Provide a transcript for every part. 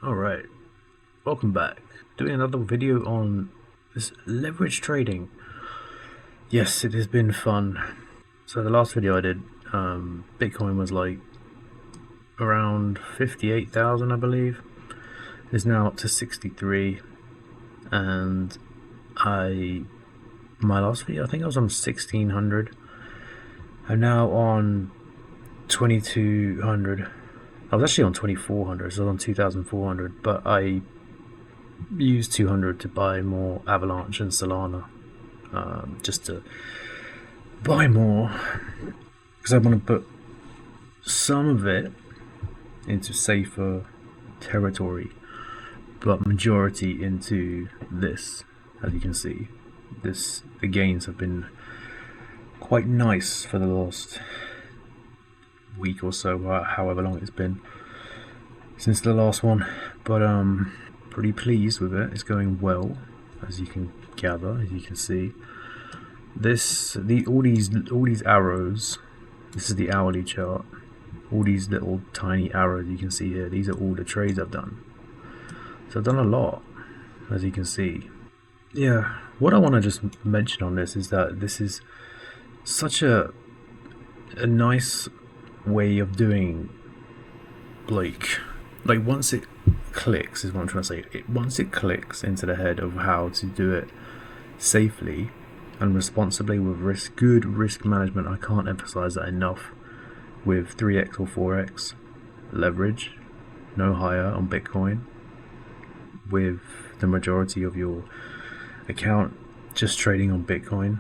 Alright, welcome back. Doing another video on this leverage trading. Yes, it has been fun. So the last video I did, Bitcoin was like around 58,000 I believe. It's now up to 63, and my last video I think I was on 1600. I'm now on 2200. I was actually on 2400, so I was on 2400, but I used 200 to buy more Avalanche and Solana, just to buy more, because I want to put some of it into safer territory, but majority into this. As you can see, the gains have been quite nice for the last week or so, however long it's been since the last one, but pretty pleased with it. It's going well, as you can gather, as you can see. All these arrows, this is the hourly chart. All these little tiny arrows you can see here, these are all the trades I've done. So I've done a lot, as you can see. Yeah, what I want to just mention on this is that this is such a nice way of doing, like once it clicks is what I'm trying to say. Once it clicks into the head of how to do it safely and responsibly with good risk management, I can't emphasize that enough, with 3x or 4x leverage, no higher on Bitcoin, with the majority of your account just trading on Bitcoin.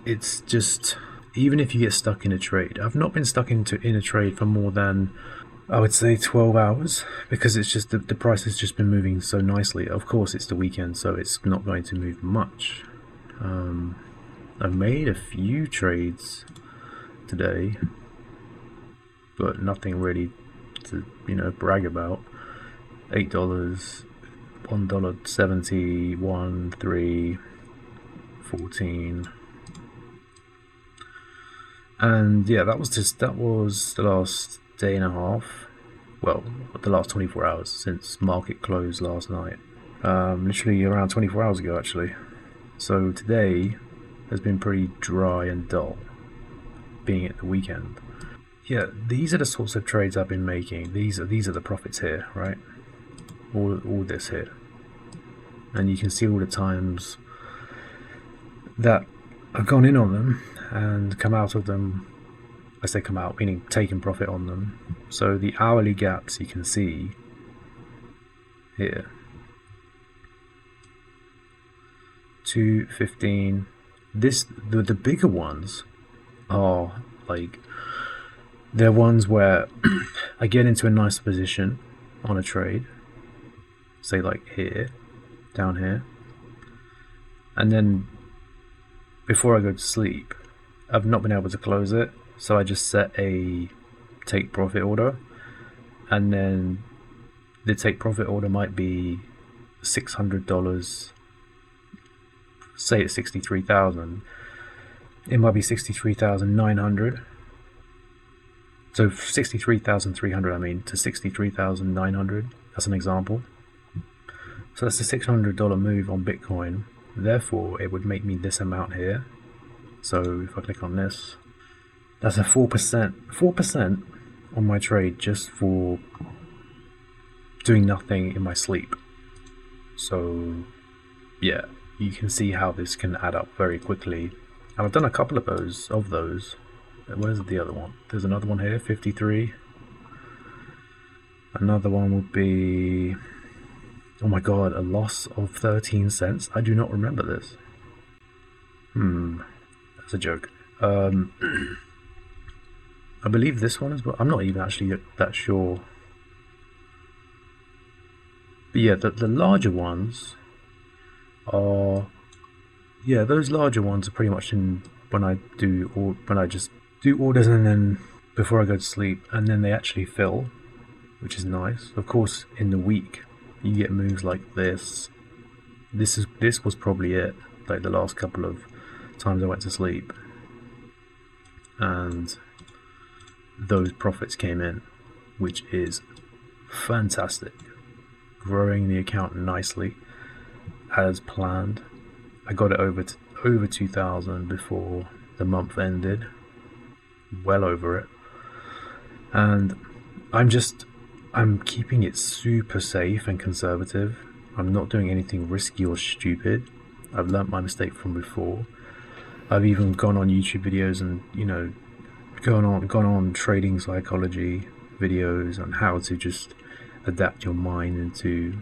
It's just, even if you get stuck in a trade, I've not been stuck in a trade for more than, I would say, 12 hours, because it's just the price has just been moving so nicely. Of course, it's the weekend, so it's not going to move much. I've made a few trades today, but nothing really to brag about. $8, $1.70, 1, 3, 14. And yeah, that was the last day and a half, well, the last 24 hours since market closed last night, literally around 24 hours ago actually. So today has been pretty dry and dull, being at the weekend. Yeah, these are the sorts of trades I've been making. These are the profits here, right? All this here, and you can see all the times that I've gone in on them and come out of them. I say come out, meaning taking profit on them. So the hourly gaps you can see here, 215. The bigger ones are like, they're ones where I get into a nice position on a trade, say like here, down here, and then before I go to sleep, I've not been able to close it, so I just set a take profit order, and then the take profit order might be $600. Say it's 63,000. It might be 63,900. So 63,300, I mean, to 63,900. That's an example. So that's a $600 move on Bitcoin. Therefore, it would make me this amount here. So if I click on this, that's a 4% on my trade, just for doing nothing in my sleep. So yeah, you can see how this can add up very quickly. And I've done a couple of those. Where's the other one? There's another one here, 53. Another one would be, oh my god, a loss of 13 cents. I do not remember this. That's a joke. I believe this one as well. I'm not even actually that sure. But yeah, the larger ones are, yeah, those larger ones are pretty much in when I just do orders, and then before I go to sleep, and then they actually fill, which is nice. Of course, in the week you get moves like this. This was probably it, like the last couple of times I went to sleep, and those profits came in, which is fantastic. growing the account nicely as planned. I got it over 2,000 before the month ended, well over it, and I'm keeping it super safe and conservative. I'm not doing anything risky or stupid. I've learnt my mistake from before. I've even gone on YouTube videos and, gone on trading psychology videos on how to just adapt your mind into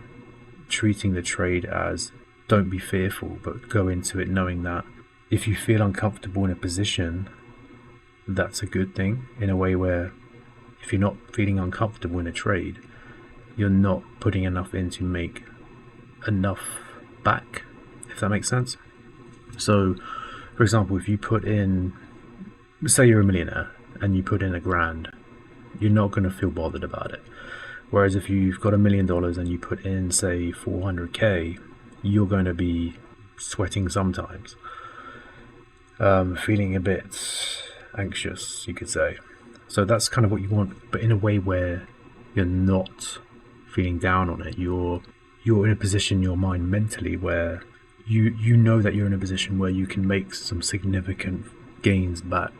treating the trade as, don't be fearful, but go into it knowing that if you feel uncomfortable in a position, that's a good thing, in a way where if you're not feeling uncomfortable in a trade, you're not putting enough in to make enough back, if that makes sense. So, for example, if you put in, say you're a millionaire and you put in $1,000, you're not going to feel bothered about it. Whereas if you've got $1 million and you put in, say, 400k, you're going to be sweating sometimes, feeling a bit anxious, you could say. So that's kind of what you want, but in a way where you're not feeling down on it. You're in a position in your mind mentally where you know that you're in a position where you can make some significant gains back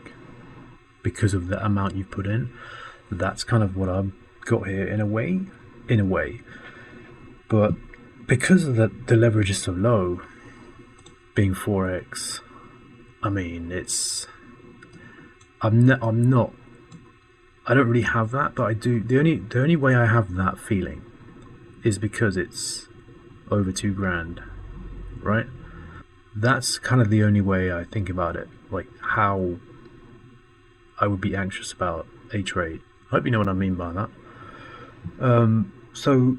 because of the amount you've put in. That's kind of what I've got here in a way. But because of the leverage is so low, being 4x, I mean, I don't really have that, but I do. The only way I have that feeling is because it's over $2,000, right? That's kind of the only way I think about it, like how I would be anxious about a trade. I hope you know what I mean by that. So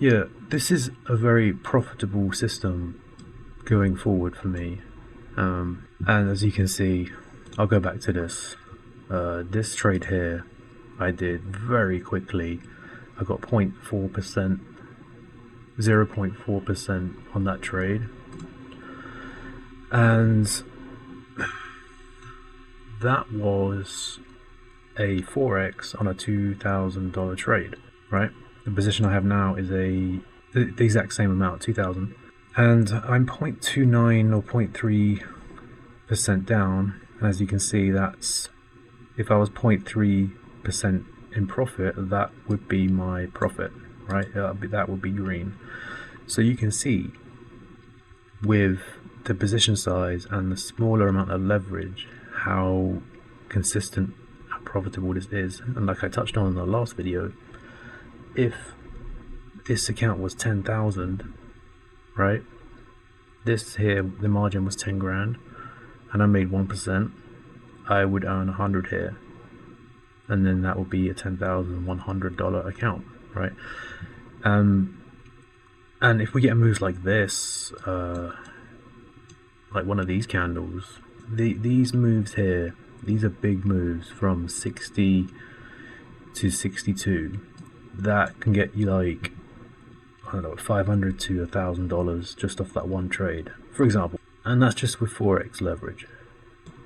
yeah, this is a very profitable system going forward for me. And as you can see, I'll go back to this. This trade here I did very quickly. I got 0.4%, 0.4% on that trade, and that was a 4x on a $2,000 trade, right? The position I have now is the exact same amount, 2,000, and I'm 0.29 or 0.3% down. And as you can see, that's, if I was 0.3% in profit, that would be my profit, right? That would be green. So you can see with the position size and the smaller amount of leverage how consistent and profitable this is. And like I touched on in the last video, if this account was 10,000, right? This here, the margin was 10 grand, and I made 1%. I would earn 100 here, and then that would be a $10,100 account, right? And if we get moves like this, like one of these candles, these moves here, these are big moves from 60 to 62. That can get you like, I don't know, $500 to $1,000 just off that one trade, for example. And that's just with 4x leverage.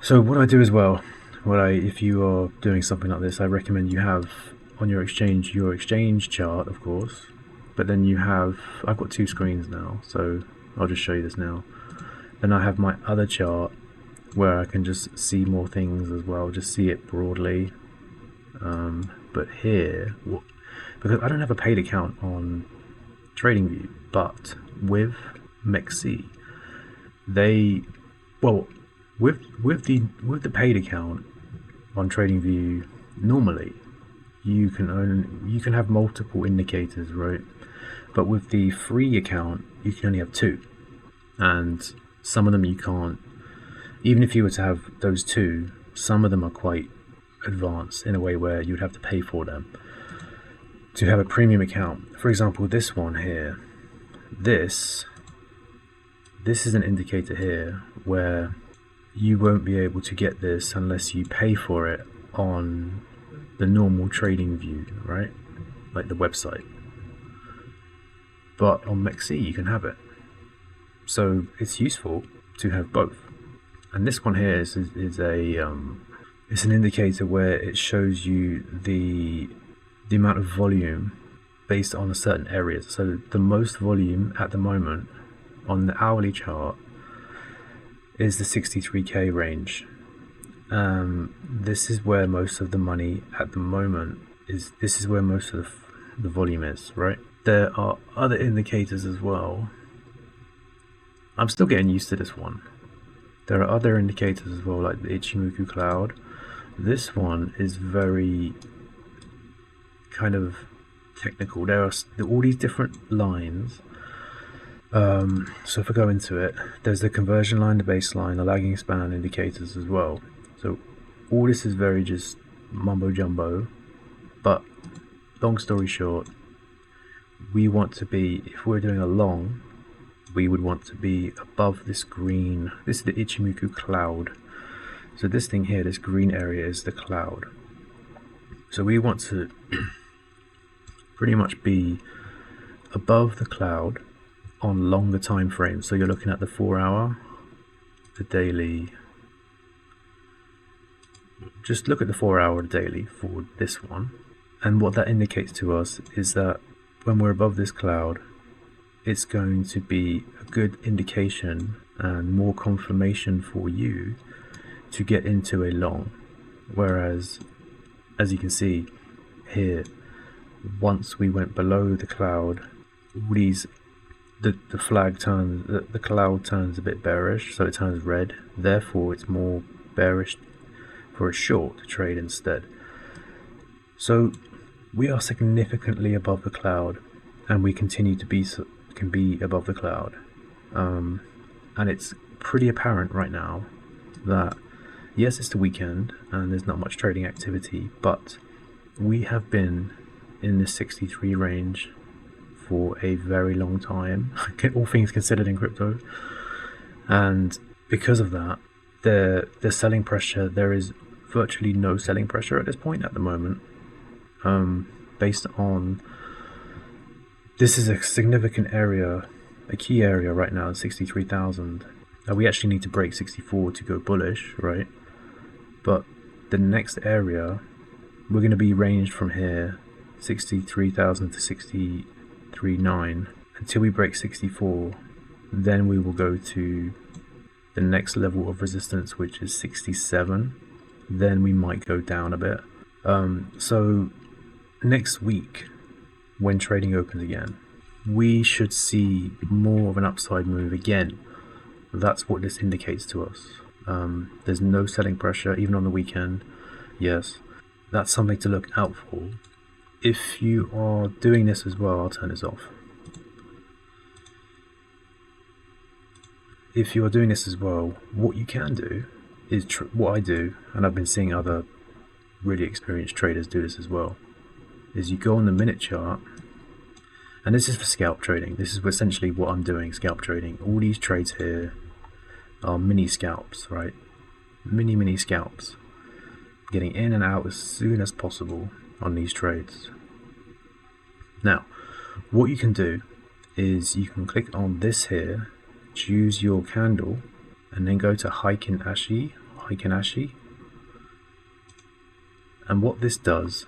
So what I do as well, if you are doing something like this, I recommend you have on your exchange chart, of course, but then I've got two screens now, so I'll just show you this now. Then I have my other chart where I can just see more things as well, just see it broadly. But here, because I don't have a paid account on TradingView, but with MEXC, with the paid account on TradingView, normally you can have multiple indicators, right? But with the free account, you can only have two, and some of them you can't. Even if you were to have those two, some of them are quite advanced in a way where you'd have to pay for them to have a premium account. For example, this one here, this is an indicator here where you won't be able to get this unless you pay for it on the normal TradingView, right? Like the website. But on MEXC you can have it. So it's useful to have both. And this one here is it's an indicator where it shows you the amount of volume based on a certain area. So the most volume at the moment on the hourly chart is the 63k range. This is where most of the money at the moment is. This is where most of the volume is, right? There are other indicators as well. I'm still getting used to this one. There are other indicators as well, like the Ichimoku cloud. This one is very kind of technical. There are all these different lines. So if I go into it, there's the conversion line, the baseline, the lagging span indicators as well. So all this is very just mumbo jumbo, but long story short, we want to be, if we're doing a long, we would want to be above this green. This is the Ichimoku cloud. So this thing here, this green area, is the cloud. So we want to pretty much be above the cloud on longer time frames. So you're looking at the 4 hour, the daily. Just look at the 4 hour daily for this one. And what that indicates to us is that when we're above this cloud, it's going to be a good indication and more confirmation for you to get into a long. Whereas, as you can see here, once we went below the cloud, all these, the flag turns, the cloud turns a bit bearish, so it turns red. Therefore, it's more bearish for a short trade instead. So we are significantly above the cloud, and we continue to be above the cloud. And it's pretty apparent right now that yes, it's the weekend and there's not much trading activity, but we have been in the 63 range for a very long time, all things considered in crypto. And because of that, the selling pressure, there is virtually no selling pressure at this point at the moment, based on, this is a significant area, a key area right now, 63,000. Now we actually need to break 64 to go bullish, right? But the next area, we're going to be ranged from here, 63,000 to 63.9, until we break 64. Then we will go to the next level of resistance, which is 67. Then we might go down a bit. So next week, when trading opens again, we should see more of an upside move again. That's what this indicates to us. There's no selling pressure even on the weekend. Yes, that's something to look out for. If you are doing this as well, I'll turn this off. If you are doing this as well, what you can do is what I do, and I've been seeing other really experienced traders do this as well, is you go on the minute chart, and this is for scalp trading. This is essentially what I'm doing, scalp trading. All these trades here are mini scalps, right? Mini scalps. Getting in and out as soon as possible on these trades. Now, what you can do is you can click on this here, choose your candle, and then go to Heikin Ashi. And what this does,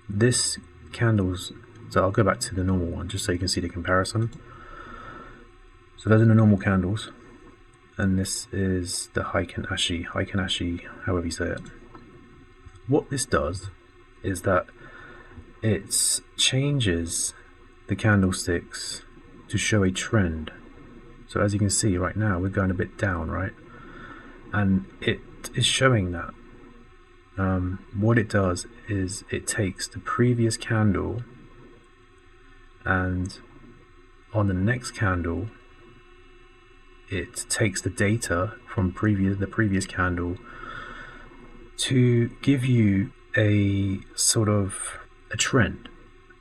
this candles, so I'll go back to the normal one just so you can see the comparison. So those are the normal candles, and this is the Heikin Ashi, however you say it. What this does is that it changes the candlesticks to show a trend. So as you can see right now, we're going a bit down, right? And it is showing that. What it does is it takes the previous candle, and on the next candle, it takes the data from the previous candle to give you a sort of a trend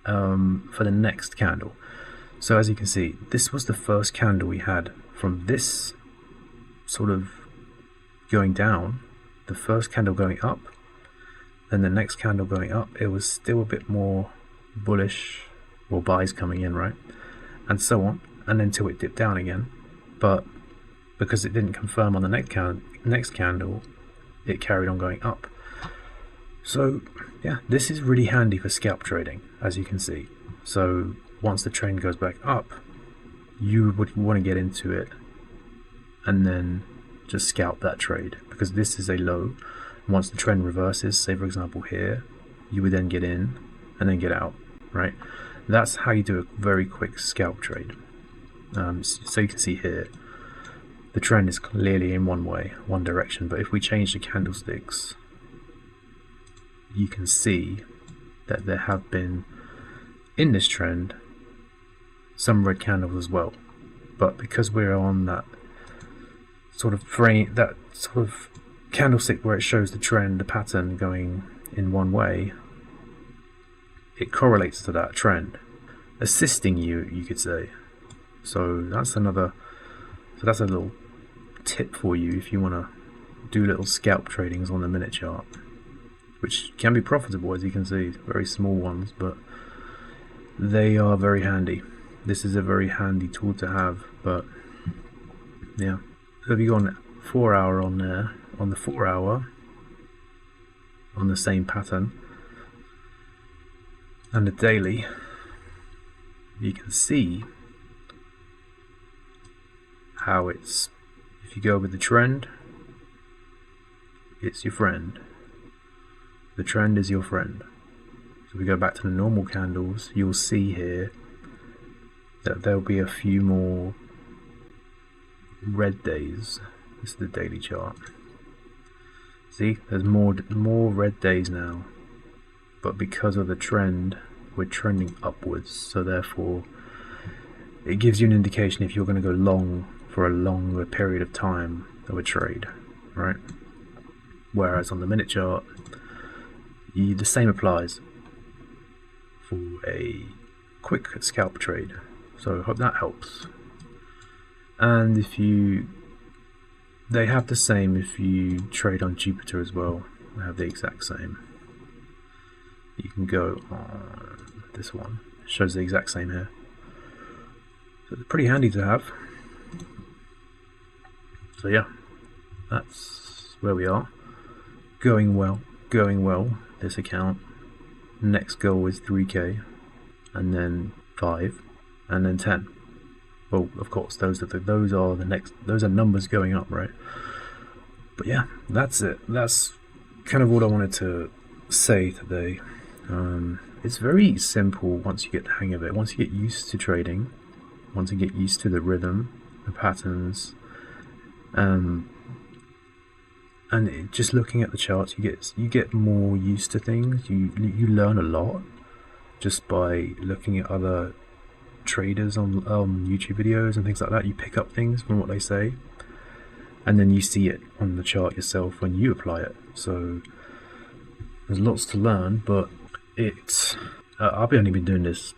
for the next candle. So as you can see, this was the first candle we had from this sort of going down, the first candle going up, then the next candle going up. It was still a bit more bullish, or buys coming in, right? And so on, and until it dipped down again. But because it didn't confirm on the next candle, it carried on going up. So yeah, this is really handy for scalp trading, as you can see. So once the trend goes back up, you would want to get into it and then just scalp that trade, because this is a low. Once the trend reverses, say for example here, you would then get in and then get out, right? That's how you do a very quick scalp trade. So you can see here, the trend is clearly in one direction, but if we change the candlesticks, you can see that there have been, in this trend, some red candles as well. But because we're on that sort of frame, that sort of candlestick where it shows the trend, the pattern going in one way, it correlates to that trend, assisting you could say. So that's a little tip for you if you want to do little scalp tradings on the minute chart, which can be profitable, as you can see, very small ones, but they are very handy. This is a very handy tool to have. But yeah, so if you go on 4 hour on there, on the 4 hour, on the same pattern, and the daily, you can see how it's, if you go with the trend, it's your friend. The trend is your friend. So if we go back to the normal candles, you'll see here that there'll be a few more red days. This is the daily chart. See, there's more red days now, but because of the trend, we're trending upwards, so therefore it gives you an indication if you're going to go long for a longer period of time of a trade, right? Whereas on the minute chart, the same applies for a quick scalp trade. So I hope that helps. And they have the same if you trade on Jupiter as well. They have the exact same. You can go on this one. It shows the exact same here. So it's pretty handy to have. So yeah, that's where we are. Going well, this account. Next goal is 3k, and then 5, and then 10. Well, of course, those are numbers going up, right? But yeah, that's it. That's kind of what I wanted to say today. It's very simple once you get the hang of it. Once you get used to trading, once you get used to the rhythm, the patterns, and just looking at the charts, you get more used to things. You learn a lot just by looking at other traders on YouTube videos and things like that. You pick up things from what they say, and then you see it on the chart yourself when you apply it. So there's lots to learn, but I've only been doing this,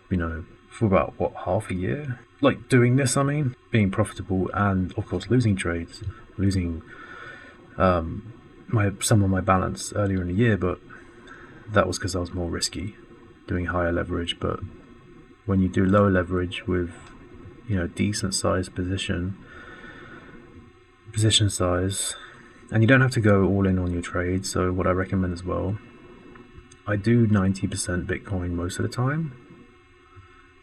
for about half a year. Like doing this, I mean, being profitable and of course losing trades, losing some of my balance earlier in the year, but that was because I was more risky, doing higher leverage. But when you do lower leverage with decent sized position size, and you don't have to go all in on your trade. So what I recommend as well, I do 90% Bitcoin most of the time,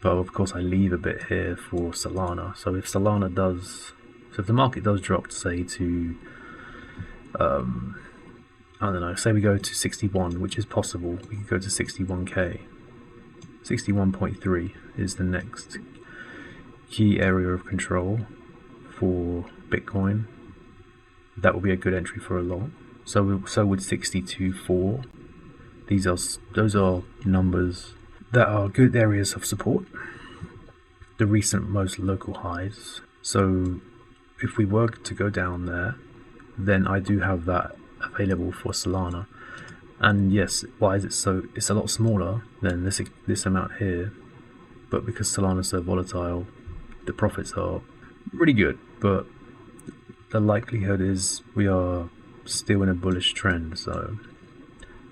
but of course I leave a bit here for Solana. So if if the market does drop, say to I don't know, say we go to 61, which is possible, we could go to 61k. 61.3 is the next key area of control for Bitcoin. That will be a good entry for a long. So would 62.4. Those are numbers that are good areas of support. The recent most local highs. So if we were to go down there, then I do have that available for Solana. And yes, why is it so? It's a lot smaller than this amount here, but because Solana is so volatile, the profits are really good. But the likelihood is we are still in a bullish trend, so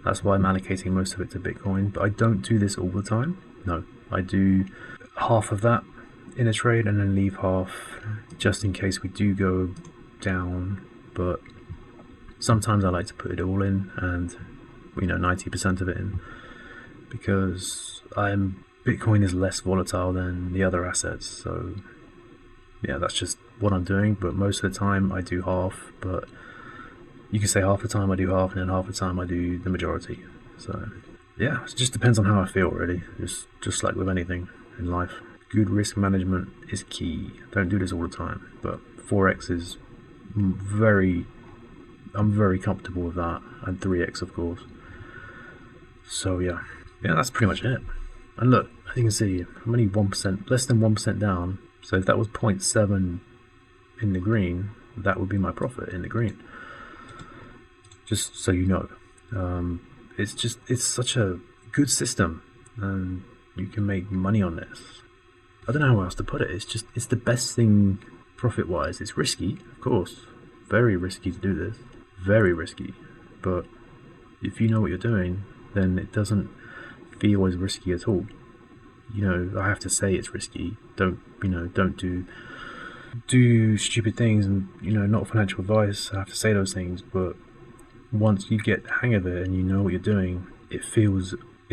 that's why I'm allocating most of it to Bitcoin. But I don't do this all the time. No, I do half of that in a trade and then leave half just in case we do go down. But sometimes I like to put it all in, and 90% of it in, because I'm Bitcoin is less volatile than the other assets, so yeah, that's just what I'm doing. But most of the time I do half, but you can say half the time I do half, and then half the time I do the majority. So yeah, it just depends on how I feel, really. Just like with anything in life. Good risk management is key. Don't do this all the time, but Forex is I'm very comfortable with that, and 3x of course. So yeah, that's pretty much it. And look, as you can see, I'm only 1%, less than 1% down. So if that was 0.7 in the green, that would be my profit in the green. Just so you know, it's such a good system, and you can make money on this. I don't know how else to put it. It's the best thing profit-wise. It's risky, of course, very risky to do this, very risky. But if you know what you're doing, then it doesn't feel as risky at all. I have to say it's risky. Don't do stupid things, and not financial advice. I have to say those things, but once you get the hang of it and you know what you're doing, it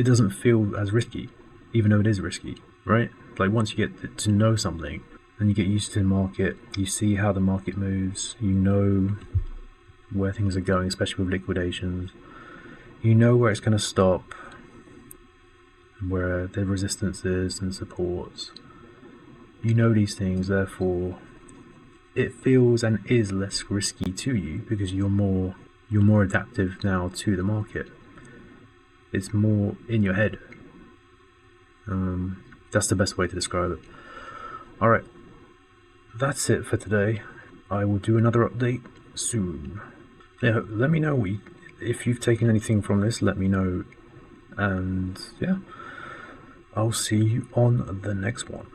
doesn't feel as risky, even though it is risky, right? Like once you get to know something, and you get used to the market, you see how the market moves, you know where things are going, especially with liquidations. You know where it's going to stop, where the resistance is and supports. You know these things, therefore it feels and is less risky to you because you're more adaptive now to the market. It's more in your head. That's the best way to describe it. Alright, that's it for today. I will do another update soon. Yeah, let me know if you've taken anything from this. Let me know, and yeah, I'll see you on the next one.